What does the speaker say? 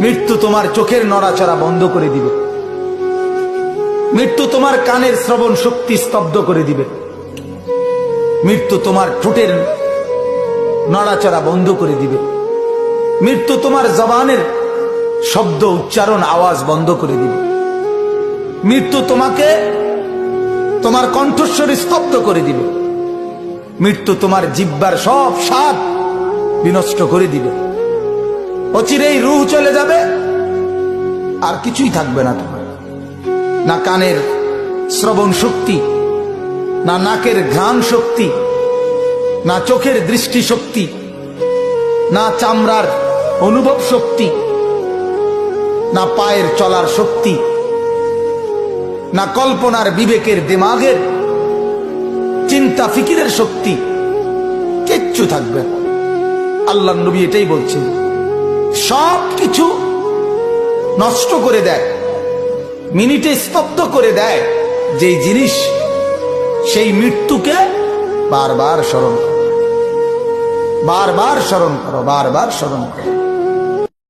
মৃত্যু তোমার চোখের নড়াচড়া বন্ধ করে দিবে, মৃত্যু তোমার কানের শ্রবণ শক্তি স্তব্ধ করে দিবে, মৃত্যু তোমার ঠোঁটের নড়াচড়া বন্ধ করে দিবে, মৃত্যু তোমার জবানের শব্দ উচ্চারণ আওয়াজ বন্ধ করে দিবে, মৃত্যু তোমাকে তোমার কণ্ঠস্বর স্তব্ধ করে দিবে, মৃত্যু তোমার জিহ্বার সব স্বাদ বিনষ্ট করে দিবে। অচিরেই রূহ চলে যাবে, আর কিছুই থাকবে না তোমার, না কানের শ্রবণ শক্তি, না নাকের ঘ্রাণ শক্তি, না চোখের দৃষ্টি শক্তি, না চামড়ার অনুভব শক্তি, না পায়ের চলার শক্তি, না কল্পনার বিবেকের দিমাগের চিন্তা ফিকিরের শক্তি, কিচ্ছু থাকবে না। আল্লাহ নবী এটাই বলছেন, সব কিছু নষ্ট করে দেয়, মিনিটে স্তব্ধ করে দেয় যেই জিনিস, সেই মৃত্যুকে বারবার স্মরণ করো, বারবার স্মরণ করো, বারবার স্মরণ করো।